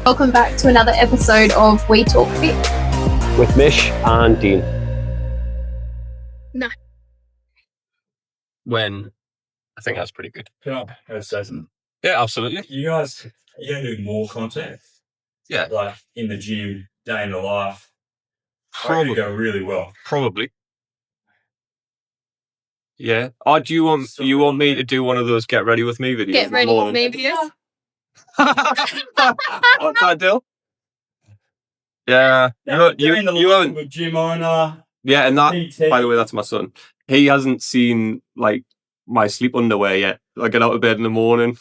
Welcome back to another episode of We Talk Fit. With Mish and Dean. No. When I think that's pretty good. Can I say something? Yeah, absolutely. You guys, you gonna do more content? Yeah. Like in the gym, day in the life. Probably go really well. Probably. Yeah. Oh, do you want me to do one of those get ready with me videos? Get ready with me videos. What's that deal? Yeah. You haven't. A gym owner. Yeah, and that, PT. by the way, that's my son. He hasn't seen like my sleep underwear yet. I get out of bed in the morning.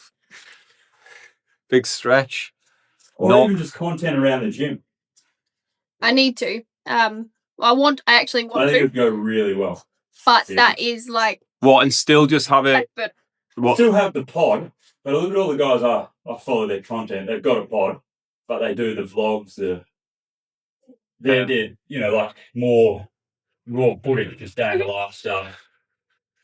Big stretch. Or even just content around the gym. I need to. I actually want I think to. it'd go really well. But Yeah. that is like. What, and still just have it? But What? Still have the pod, but look at all the guys I follow their content. They've got a pod, but they do the vlogs, they're like more raw footage, just day in the life stuff.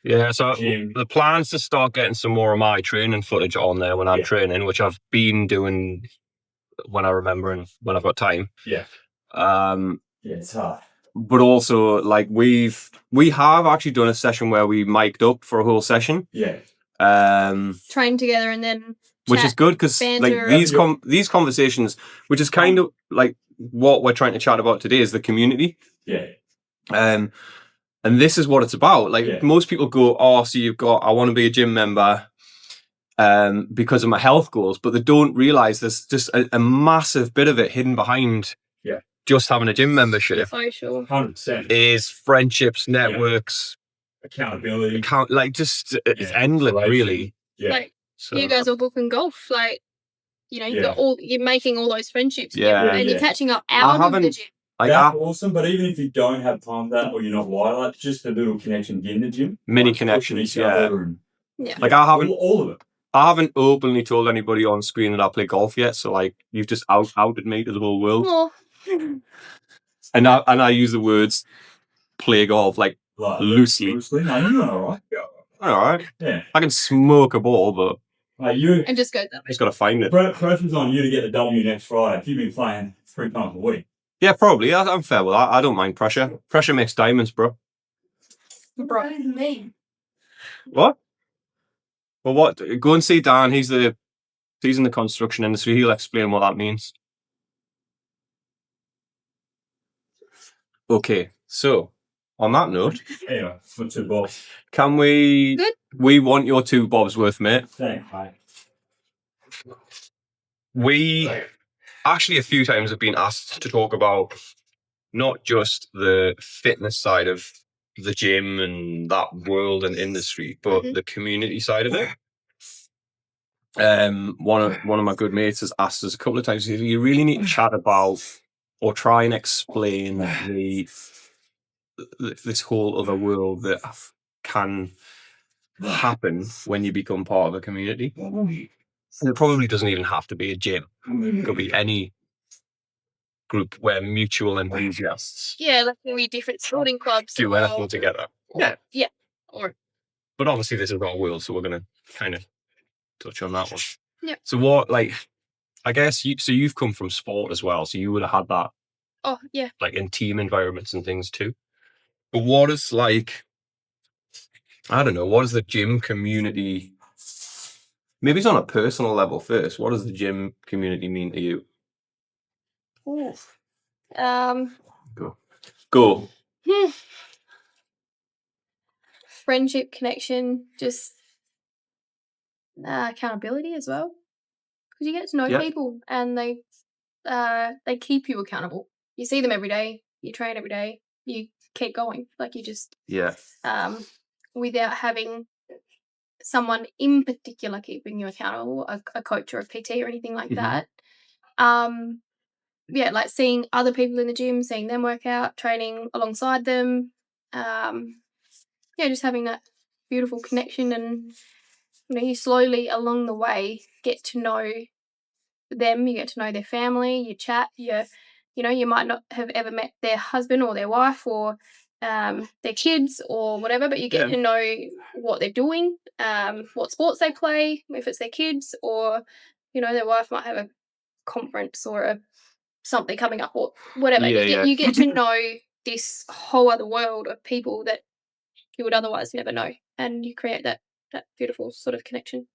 Yeah, so Gym. the plan's to start getting some more of my training footage on there when I'm training, which I've been doing when I remember and when I've got time. Yeah. Yeah, it's hard. But also, like, we have actually done a session where we mic'd up for a whole session. Yeah. train together and then. Which is good because like these conversations, which is kind of like what we're trying to chat about today, is the community. Yeah. And this is what it's about. Like most people go, oh, so I want to be a gym member because of my health goals, but they don't realize there's just a massive bit of it hidden behind just having a gym membership. Social. 100%. Is friendships, networks, accountability. It's endless, really. Yeah. Like, you guys are booking golf, like, you're making all those friendships, and you're catching up out of the gym. Like, that's awesome, but even if you don't have time for that or you're not wired, like just a little connection in the gym. Mini connections, Like I haven't all of it. I haven't openly told anybody on screen that I play golf yet, so like you've just outed me to the whole world. Oh. And I use the words play golf like loosely. No, you're doing alright. Alright. Yeah. I can smoke a ball, but and just go that way. Just gotta find it. Pressure's on you to get the W next Friday if you've been playing 3 times a week. Yeah, probably. I'm fair with that. I don't mind pressure. Pressure makes diamonds, bro. Bro. What? Well, what? Go and see Dan. He's in the construction industry. He'll explain what that means. Okay, so on that note, anyway, for 2 bobs. Can we? Good. We want your 2 bobs worth, mate. Thanks, mate. We actually a few times have been asked to talk about not just the fitness side of the gym and that world and industry, but the community side of it. One of my good mates has asked us a couple of times, you really need to chat about or try and explain this whole other world that can happen when you become part of a community. It probably doesn't even have to be a gym. It could be any group where mutual enthusiasts. Yeah, like we different sporting clubs. Do anything together. Yeah. Yeah. But obviously this is our world, so we're going to kind of touch on that one. Yeah. So what, like, I guess, you've come from sport as well, so you would have had that. Oh, yeah. Like in team environments and things too. But what is like, I don't know, what is the gym community? Maybe it's on a personal level first. What does the gym community mean to you? Ooh. Go. Friendship, connection, just accountability as well. Because you get to know people and they keep you accountable. You see them every day. You train every day. You keep going. Like you just without having someone in particular keeping you accountable, a coach or a PT or anything like that. Like seeing other people in the gym, seeing them work out, training alongside them. Just having that beautiful connection, and you slowly along the way get to know them. You get to know their family. You chat. You might not have ever met their husband or their wife or their kids or whatever, but you get to know what they're doing, what sports they play, if it's their kids, or their wife might have a conference or something coming up or whatever. Yeah, You get to know this whole other world of people that you would otherwise never know, and you create that beautiful sort of connection.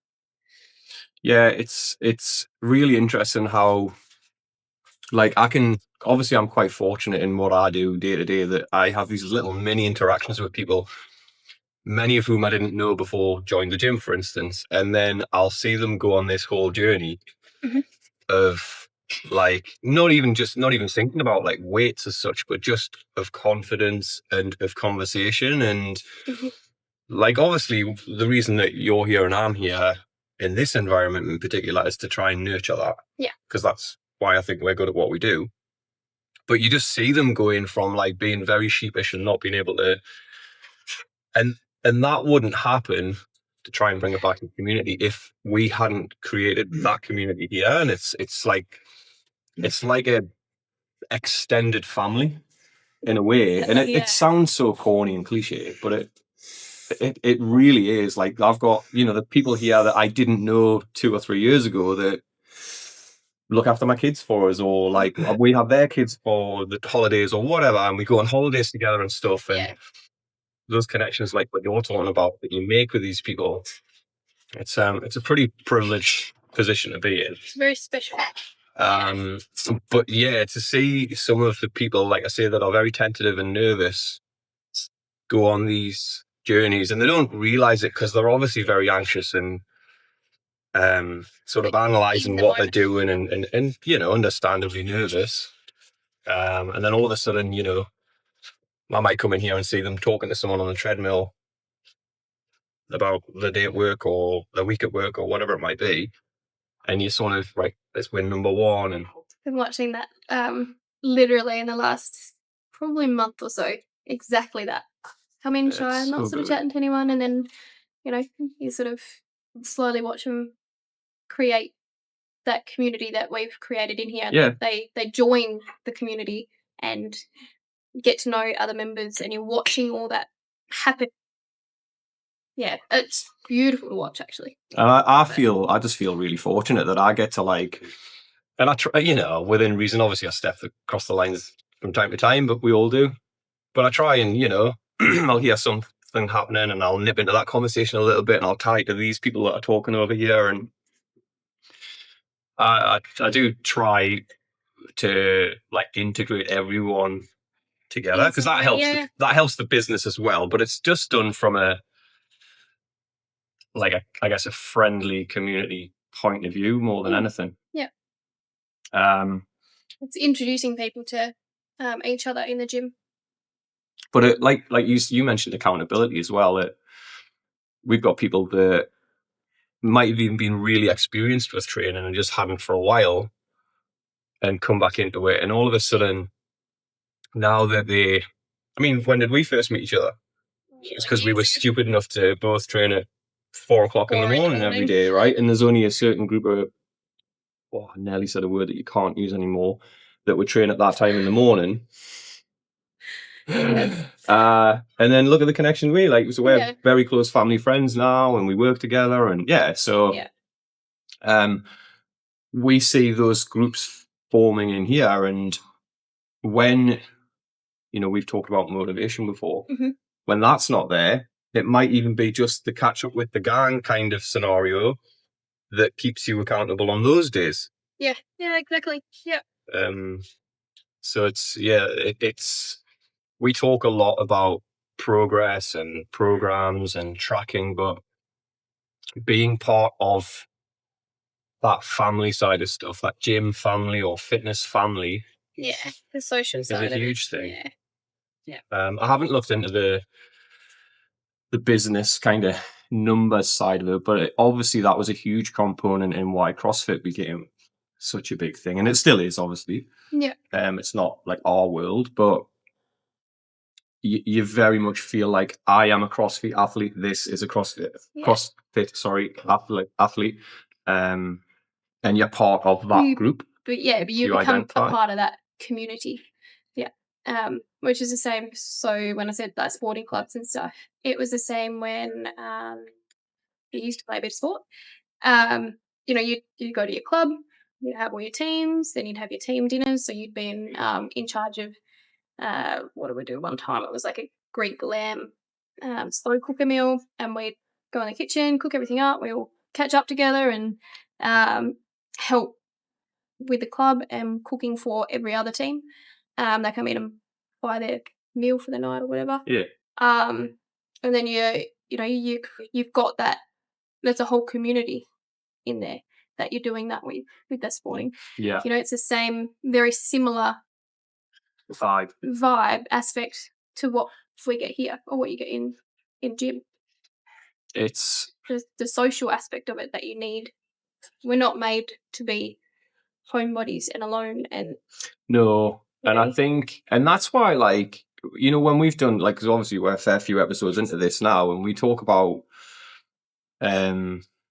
Yeah, it's really interesting how, like, obviously I'm quite fortunate in what I do day to day, that I have these little mini interactions with people, many of whom I didn't know before joined the gym, for instance, and then I'll see them go on this whole journey of, like, not even thinking about like weights as such, but just of confidence and of conversation. And like, obviously the reason that you're here and I'm here in this environment in particular is to try and nurture that. Yeah. Because that's why I think we're good at what we do. But you just see them going from like being very sheepish and not being able to, and that wouldn't happen, to try and bring it back to the community, if we hadn't created that community here. And it's like a extended family in a way. And it sounds so corny and cliche, but it really is. Like, I've got, the people here that I didn't know 2 or 3 years ago that look after my kids for us, or like we have their kids for the holidays or whatever, and we go on holidays together and stuff. And those connections, like what you're talking about, that you make with these people, it's a pretty privileged position to be in. It's very special. But yeah, to see some of the people, like I say, that are very tentative and nervous, go on these journeys, and they don't realize it because they're obviously very anxious and sort of analyzing what they're doing and understandably nervous. And then all of a sudden, I might come in here and see them talking to someone on the treadmill about the day at work or the week at work or whatever it might be. And you're sort of like, let's win number one. And been watching that literally in the last probably month or so. Exactly that. Come in shy, not sort of chatting to anyone, and then you sort of slowly watch them create that community that we've created in here. Yeah. They join the community and get to know other members, and you're watching all that happen. Yeah, it's beautiful to watch, actually. I just feel really fortunate that I get to, like, and I try, within reason. Obviously, I step across the lines from time to time, but we all do. But I try and, I'll hear something happening and I'll nip into that conversation a little bit, and I'll tie it to these people that are talking over here. And I do try to, like, integrate everyone together, because that helps. Yeah. That helps the business as well. But it's just done from a friendly community point of view more than anything. Yeah. It's introducing people to each other in the gym. But like you mentioned accountability as well. That we've got people that might have even been really experienced with training and just hadn't for a while, and come back into it, and all of a sudden, now that when did we first meet each other? It's because we were stupid enough to both train at 4 o'clock in the morning every day, right? And there's only a certain group of, I nearly said a word that you can't use anymore, that would train at that time in the morning. Yes. And then look at the connection so we're very close family friends now, and we work together, and we see those groups forming in here. And when we've talked about motivation before, when that's not there, it might even be just the catch up with the gang kind of scenario that keeps you accountable on those days. Yeah exactly. So it's we talk a lot about progress and programs and tracking, but being part of that family side of stuff, that gym family or fitness family, the social side, is a huge thing. Yeah. I haven't looked into the business kind of numbers side of it, but obviously that was a huge component in why CrossFit became such a big thing, and it still is, obviously. Yeah. It's not like our world, but you very much feel like, I am a CrossFit athlete. This is a CrossFit athlete. And you're part of that group. But you become a part of that community. Yeah. Which is the same. So when I said that sporting clubs and stuff, it was the same when you used to play a bit of sport. You go to your club, you'd have all your teams, then you'd have your team dinners. So you'd be in charge of what did we do one time? It was like a Greek lamb slow cooker meal, and we'd go in the kitchen, cook everything up. We all catch up together and help with the club and cooking for every other team. They come in and buy their meal for the night or whatever. Yeah. And then you've got that. There's a whole community in there that you're doing that with the sporting. Yeah. It's the same, very similar vibe aspect to what we get here or what you get in gym. It's the social aspect of it that you need. We're not made to be homebodies and alone and no. And I think, and that's why, like, when we've done, like, because obviously we're a fair few episodes into this now, and we talk about,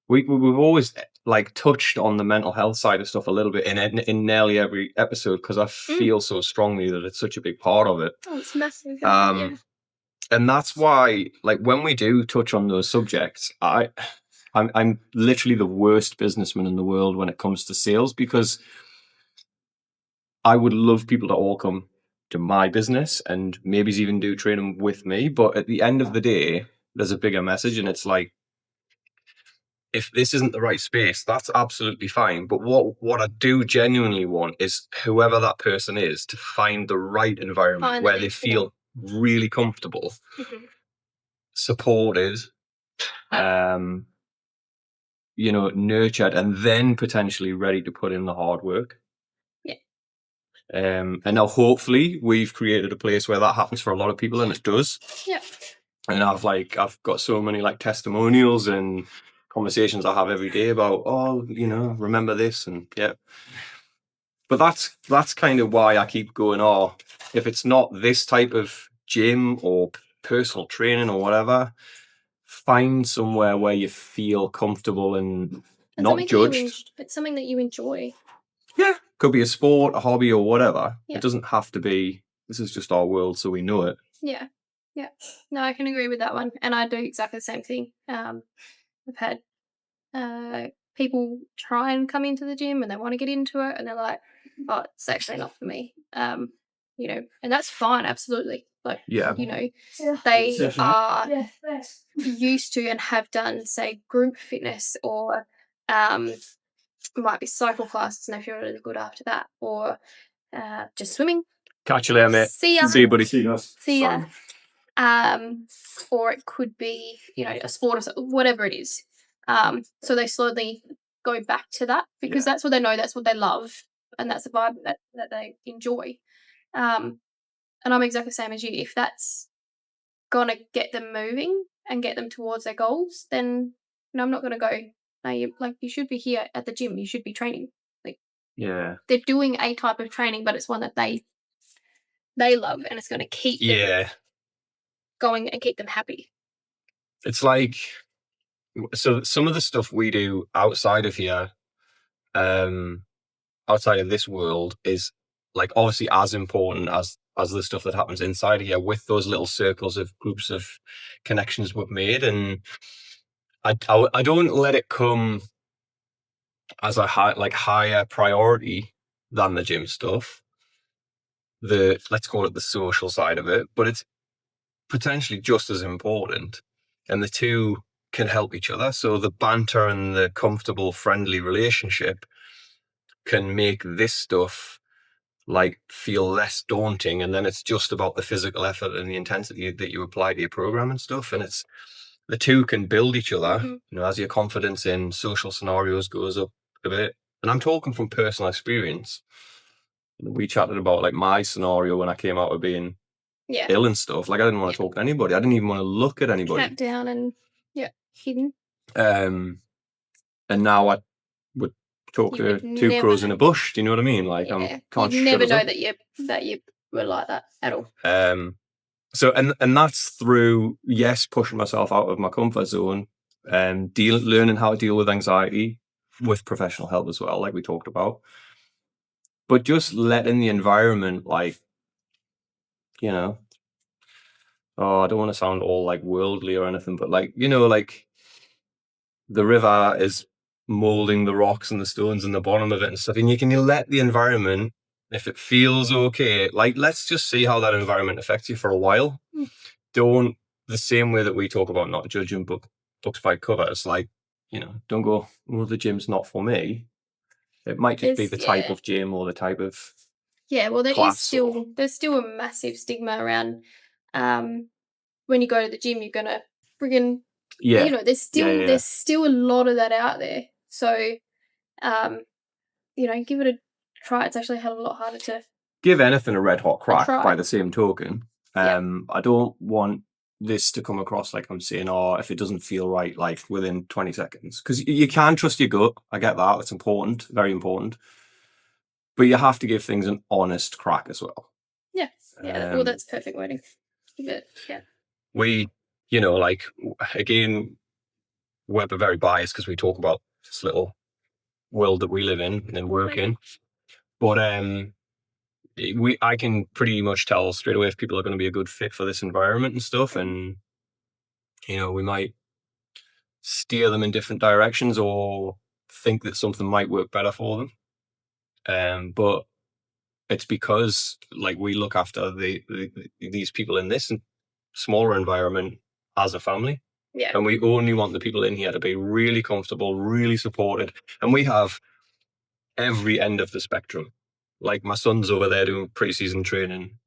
we've always like touched on the mental health side of stuff a little bit in nearly every episode, because I feel so strongly that it's such a big part of it. Oh, it's massive. And that's why, like, when we do touch on those subjects, I'm literally the worst businessman in the world when it comes to sales, because I would love people to all come to my business and maybe even do training with me. But at the end of the day, there's a bigger message, and it's like, if this isn't the right space, that's absolutely fine. But what I do genuinely want is whoever that person is to find the right environment where they feel really comfortable, supported, nurtured, and then potentially ready to put in the hard work. Yeah. And now hopefully we've created a place where that happens for a lot of people, and it does. Yeah. And I've got so many like testimonials and conversations I have every day about, remember this, and yeah. But that's kind of why I keep going, if it's not this type of gym or personal training or whatever, find somewhere where you feel comfortable and not judged. It's something that you enjoy. Yeah. Could be a sport, a hobby, or whatever. Yeah. It doesn't have to be, this is just our world, so we know it. Yeah. Yeah. No, I can agree with that one. And I do exactly the same thing. I've had people try and come into the gym and they want to get into it, and they're like, oh, it's actually not for me. And that's fine, absolutely. Like, yeah. They are used to and have done, say, group fitness, or might be cycle classes and they feel really good after that, or just swimming. Catch you later, mate. See ya. See you, buddy. See ya. Or it could be, a sport or whatever it is. So they slowly go back to that, because that's what they know, that's what they love, and that's the vibe that they enjoy. And I'm exactly the same as you. If that's gonna get them moving and get them towards their goals, then I'm not gonna go, no, you should be here at the gym, you should be training. Like, yeah, they're doing a type of training, but it's one that they love, and it's gonna keep them going and keep them happy. It's like, so some of the stuff we do outside of here, outside of this world, is like obviously as important as the stuff that happens inside of here, with those little circles of groups of connections we've made. And I don't let it come as a higher priority than the gym stuff, let's call it the social side of it, but it's potentially just as important, and the two can help each other. So the banter and the comfortable, friendly relationship can make this stuff like feel less daunting, and then it's just about the physical effort and the intensity that you apply to your program and stuff, and it's the two can build each other. As your confidence in social scenarios goes up a bit. And I'm talking from personal experience. We chatted about like my scenario when I came out of being ill and stuff. Like, I didn't want to talk to anybody. I didn't even want to look at anybody. Camped down and hidden. And now I would talk to two crows in a bush. Do you know what I mean? Like, can't you'd never know that you were like that at all. So and that's through pushing myself out of my comfort zone and learning how to deal with anxiety with professional help as well, like we talked about. But just letting the environment, like, I don't want to sound all like worldly or anything, but like, like the river is molding the rocks and the stones in the bottom of it and stuff. And you can let the environment, if it feels okay, like, let's just see how that environment affects you for a while. Don't, the same way that we talk about not judging books by covers, like, don't go, well, the gym's not for me. It might just be the type of gym or the type of well, there's still a massive stigma around when you go to the gym, you're gonna friggin' there's still a lot of that out there. So give it a try. It's actually a hell of a lot harder to give anything a red hot crack by the same token. I don't want this to come across like I'm saying, if it doesn't feel right, like within 20 seconds. Because you can trust your gut. I get that. It's important, very important. But you have to give things an honest crack as well. Yeah. Well, that's perfect wording. We, like, again, we're very biased because we talk about this little world that we live in and work in. But I can pretty much tell straight away if people are going to be a good fit for this environment and stuff. And, we might steer them in different directions or think that something might work better for them. But it's because, like, we look after these people in this smaller environment as a family. Yeah. And we only want the people in here to be really comfortable, really supported. And we have every end of the spectrum. Like, my son's over there doing pre-season training,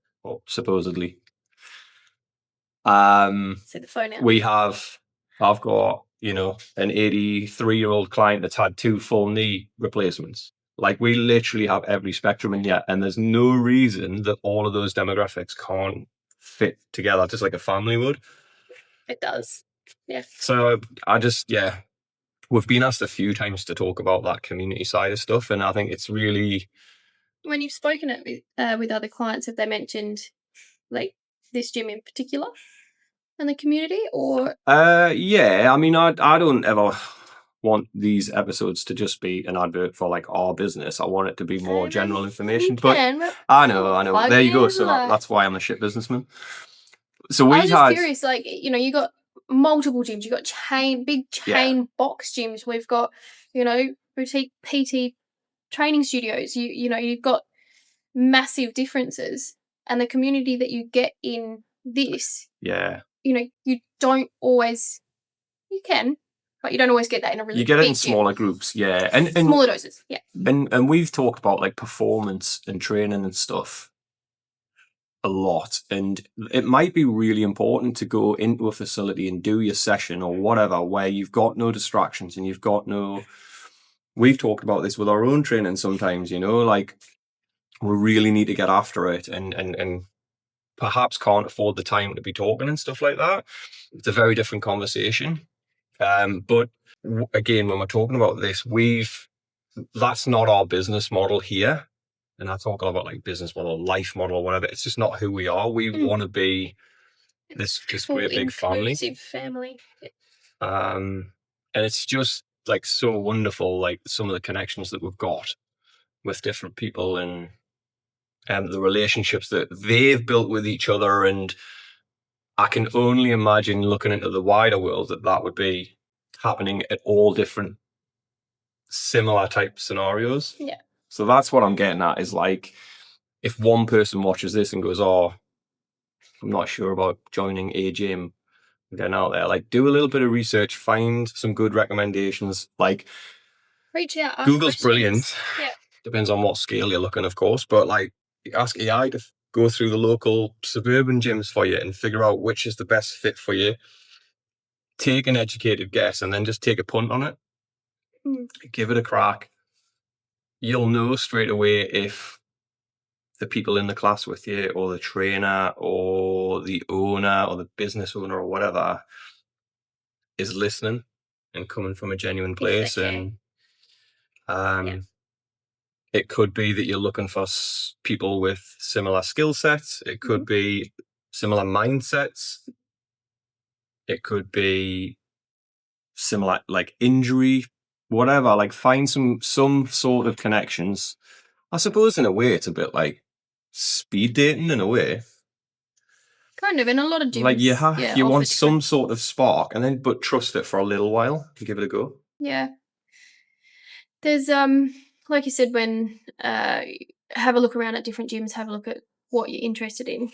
supposedly. Say the phone out. I've got, an 83-year-old client that's had 2 full knee replacements. Like, we literally have every spectrum in here, and there's no reason that all of those demographics can't fit together just like a family would. It does. Yeah. So we've been asked a few times to talk about that community side of stuff, and I think it's really... When you've spoken with other clients, have they mentioned, like, this gym in particular and the community, or? Yeah, I mean, I don't ever want these episodes to just be an advert for, like, our business. I want it to be more general information. But I know. There you go. So that's why I'm a shit businessman. So I was just curious, like, you got multiple gyms. You got big chain box gyms. We've got, boutique PT training studios. You've got massive differences, and the community that you get in this. Yeah. You don't always. You can, but you don't always get that in a really. You get it in gym. smaller groups, yeah, and smaller doses, yeah. And we've talked about, like, performance and training and stuff a lot, and it might be really important to go into a facility and do your session or whatever where you've got no distractions and you've got no... We've talked about this with our own training sometimes, like, we really need to get after it and perhaps can't afford the time to be talking and stuff like that. It's a very different conversation. But again, when we're talking about this, that's not our business model here. And I talk about, like, business model, life model, whatever. It's just not who we are. We want to be this great big family. And it's just, like, so wonderful, like, some of the connections that we've got with different people and the relationships that they've built with each other. And I can only imagine, looking into the wider world, that would be happening at all different similar type scenarios. Yeah. So that's what I'm getting at, is, like, if one person watches this and goes, I'm not sure about joining a gym, getting out there, like, do a little bit of research, find some good recommendations. Like, reach out. Google's brilliant. Yeah. Depends on what scale you're looking, of course, but, like, ask AI to go through the local suburban gyms for you and figure out which is the best fit for you. Take an educated guess and then just take a punt on it. Give it a crack. You'll know straight away if the people in the class with you, or the trainer, or the owner, or the business owner, or whatever, is listening and coming from a genuine place. And it could be that you're looking for people with similar skill sets. It could be similar mindsets. It could be similar, like, injury, whatever. Like, find some sort of connections. I suppose in a way it's a bit like speed dating in a way. Kind of, in a lot of gyms. Like, you want some sort of spark, but trust it for a little while to give it a go. Yeah. There's like you said, when have a look around at different gyms, have a look at what you're interested in.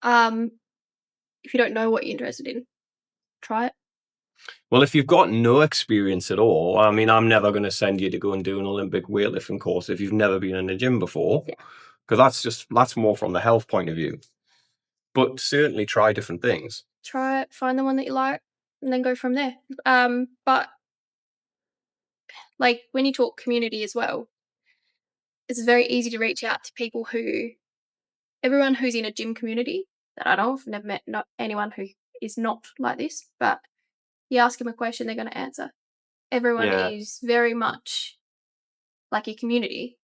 If you don't know what you're interested in, try it. Well, if you've got no experience at all, I mean, I'm never going to send you to go and do an Olympic weightlifting course if you've never been in a gym before, because that's more from the health point of view. But certainly try different things. Try it, find the one that you like, and then go from there. But like when you talk community as well, it's very easy to reach out to people everyone who's in a gym community that I know of, never met not anyone who is not like this, but you ask them a question, they're going to answer. Everyone is very much like your community.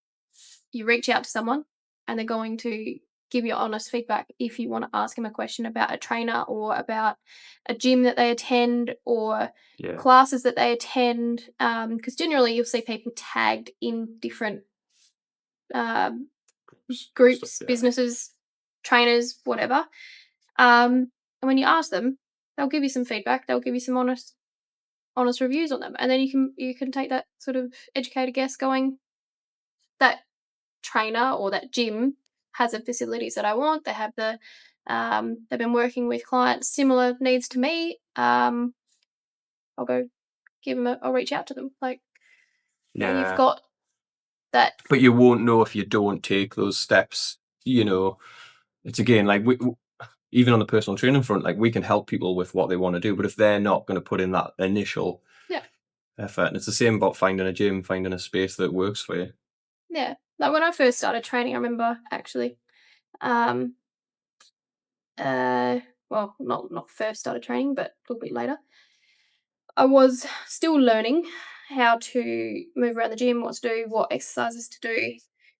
You reach out to someone and they're going to give you honest feedback if you want to ask them a question about a trainer or about a gym that they attend or classes that they attend. Because generally you'll see people tagged in different groups, businesses, trainers, whatever. And when you ask them, they'll give you some feedback. They'll give you some honest reviews on them, and then you can take that sort of educated guess, going, that trainer or that gym has the facilities that I want. They have they've been working with clients similar needs to me. I'll go I'll reach out to them. Like, you've got that. But you won't know if you don't take those steps. You know, it's again like even on the personal training front, like we can help people with what they want to do, but if they're not going to put in that initial effort, and it's the same about finding a gym, finding a space that works for you. Yeah, like when I first started training, I remember actually, well, not first started training, but a little bit later, I was still learning how to move around the gym, what to do, what exercises to do.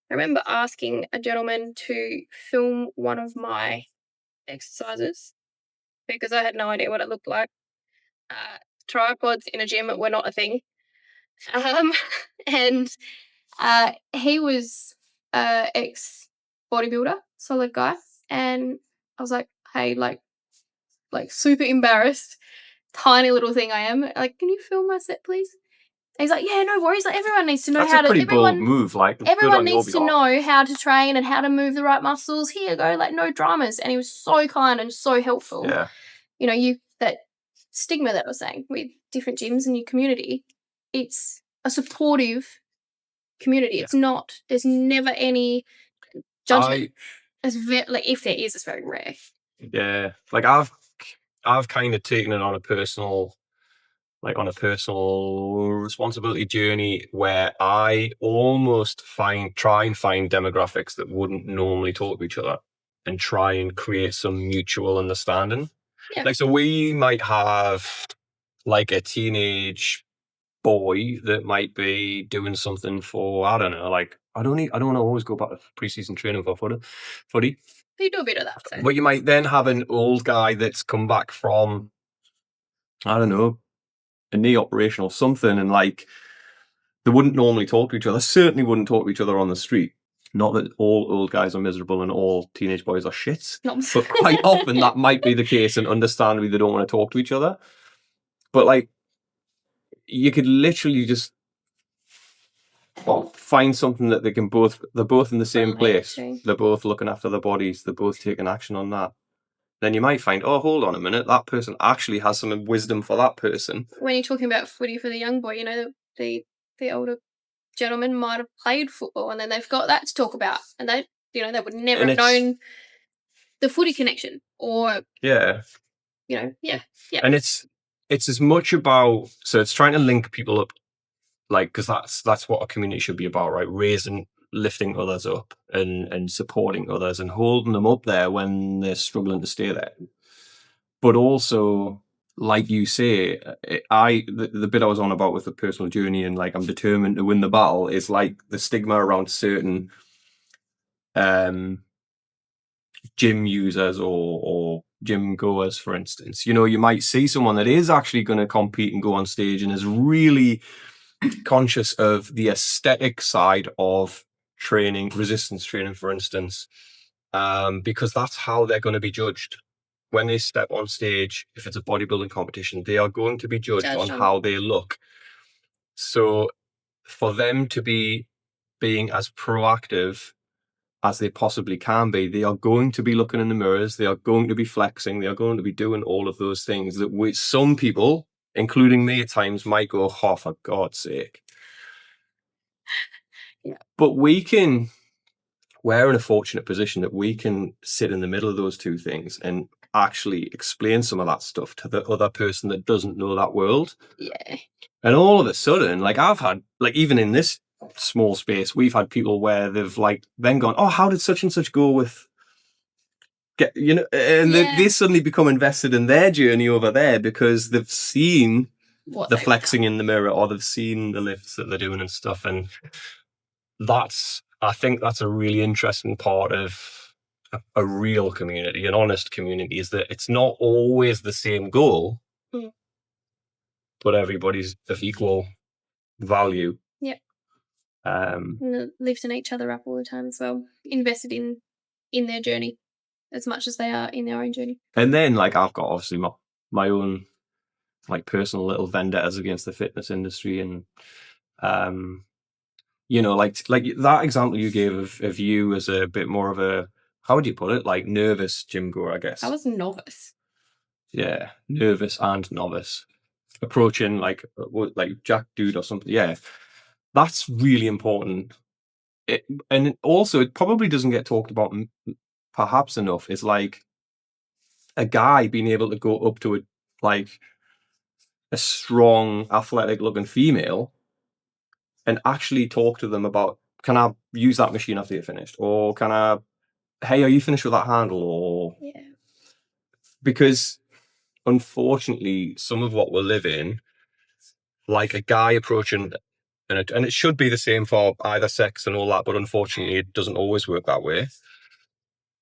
I remember asking a gentleman to film one of my exercises because I had no idea what it looked like. Tripods in a gym were not a thing. And he was ex bodybuilder, solid guy, and I was like, hey, like super embarrassed, tiny little thing I am. Like, can you film my set, please? And he's like, yeah, no worries. Like, everyone needs to know That's a pretty bold move. Like, everyone needs to know how to train and how to move the right muscles. Here you go, like, no dramas. And he was so kind and so helpful. Yeah. You know, that stigma that I was saying with different gyms and your community, it's a supportive community. It's not. There's never any judgment. Like, if there is, it's very rare. Yeah, like I've kind of taken it on a personal responsibility journey where I almost try and find demographics that wouldn't normally talk to each other and try and create some mutual understanding. Yeah. Like, so we might have like a teenage boy that might be doing something for, I don't know, like I don't want to always go back to pre-season training for footy. You do a bit of that. So. But you might then have an old guy that's come back from, I don't know, a knee operation or something, and like they wouldn't normally talk to each other. Certainly wouldn't talk to each other on the street. Not that all old guys are miserable and all teenage boys are shits, but quite often that might be the case, and understandably they don't want to talk to each other. But like, you could literally just find something that they're both in the same place. They're both looking after their bodies. They're both taking action on that. Then you might find, oh, hold on a minute, that person actually has some wisdom for that person. When you're talking about footy for the young boy, you know, the older gentleman might have played football and then they've got that to talk about, and they would never have known the footy connection or And it's as much about, so it's trying to link people up, like, because that's what a community should be about, right? Lifting others up and supporting others and holding them up there when they're struggling to stay there. But also, like you say, the bit I was on about with the personal journey and like I'm determined to win the battle is like the stigma around certain gym users or gym goers, for instance. You know, you might see someone that is actually going to compete and go on stage and is really conscious of the aesthetic side of training, resistance training, for instance, because that's how they're going to be judged. When they step on stage, if it's a bodybuilding competition, they are going to be judged on how they look. So for them to be being as proactive as they possibly can be, they are going to be looking in the mirrors, they are going to be flexing, they are going to be doing all of those things that some people, including me at times, might go, oh, for God's sake. Yeah. But we're in a fortunate position that we can sit in the middle of those two things and actually explain some of that stuff to the other person that doesn't know that world. Yeah. And all of a sudden, like I've had, like even in this small space, we've had people where they've like then gone, oh, how did such and such go with and they suddenly become invested in their journey over there because they've seen the flexing in the mirror, or they've seen the lifts that they're doing and stuff. And I think that's a really interesting part of a real community, an honest community, is that it's not always the same goal, but everybody's of equal value. Yep. Lifting each other up all the time as well. Invested in their journey as much as they are in their own journey. And then, like, I've got obviously my own like personal little vendettas against the fitness industry, and like that example you gave of you as a bit more of a, how would you put it, like nervous gym goer, I guess. I was novice. Yeah, nervous and novice. Approaching like Jack Dude or something. Yeah, that's really important. And also, it probably doesn't get talked about perhaps enough. It's like a guy being able to go up to a strong, athletic-looking female and actually talk to them about, can I use that machine after you're finished? Or hey, are you finished with that handle? Or because unfortunately, some of what we're living, like a guy approaching, and it should be the same for either sex and all that, but unfortunately, it doesn't always work that way.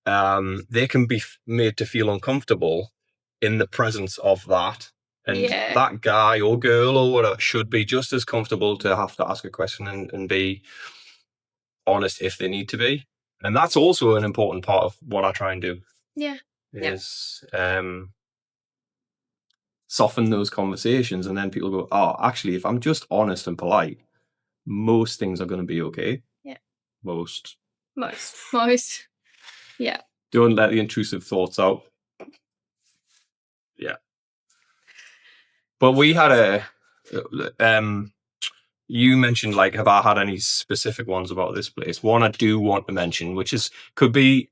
They can be made to feel uncomfortable in the presence of that. And that guy or girl or whatever should be just as comfortable to have to ask a question and be honest if they need to be. And that's also an important part of what I try and do. Yeah. Is soften those conversations, and then people go, oh, actually, if I'm just honest and polite, most things are going to be okay. Yeah. Most. Yeah. Don't let the intrusive thoughts out. Yeah. But we had you mentioned, like, have I had any specific ones about this place? One I do want to mention, which could be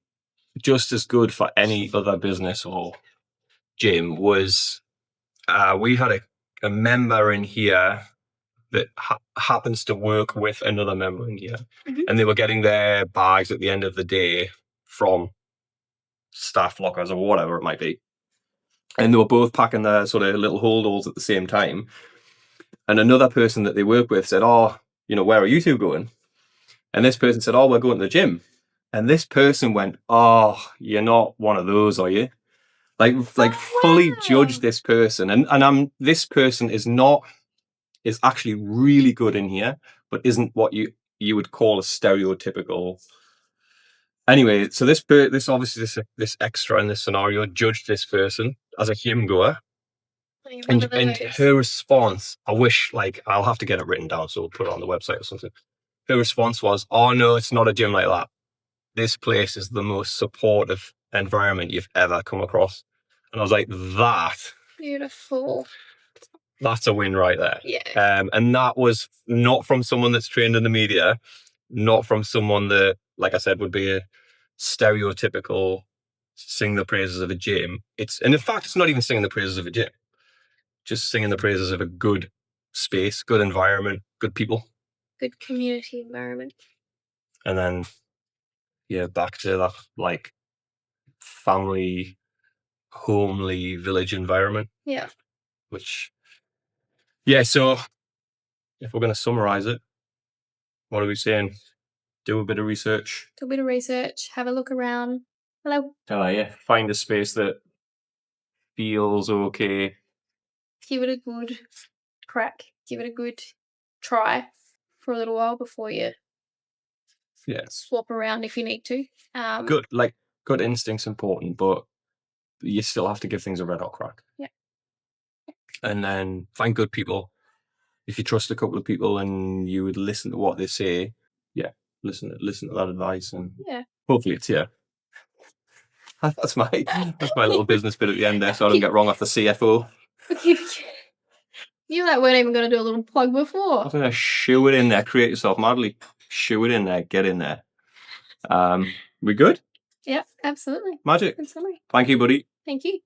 just as good for any other business or gym, was we had a member in here that happens to work with another member in here. Mm-hmm. And they were getting their bags at the end of the day from staff lockers or whatever it might be. And they were both packing their sort of little holdalls at the same time. And another person that they work with said, oh, where are you two going? And this person said, oh, we're going to the gym. And this person went, oh, you're not one of those, are you? Fully judged this person. And this person is actually really good in here, but isn't what you would call a stereotypical. Anyway, so this obviously this extra in this scenario judged this person as a gym goer. And her response, I wish, I'll have to get it written down, so we'll put it on the website or something. Her response was, oh no, it's not a gym like that. This place is the most supportive environment you've ever come across. And I was like, that. Beautiful. That's a win right there. Yeah. And that was not from someone that's trained in the media, not from someone that, like I said, would be a stereotypical sing the praises of a gym. And in fact, it's not even singing the praises of a gym. Just singing the praises of a good space, good environment, good people. Good community environment. And then, back to that, family, homely village environment. Yeah. Which, so if we're going to summarize it, what are we saying? Do a bit of research. Have a look around. Hello. How are you? Find a space that feels okay. Give it a good crack. Give it a good try for a little while before you swap around if you need to. Good instinct's important, but you still have to give things a red hot crack. Yeah. And then find good people if you trust a couple of people and you would listen to what they say, yeah, listen to that advice, and hopefully it's That's my little business bit at the end there, so I don't get wrong off the CFO. You weren't even going to do a little plug before. I was going to shoo it in there. Create yourself madly. Shoo it in there. Get in there. We good? Yeah, absolutely. Magic. Absolutely. Thank you, buddy. Thank you.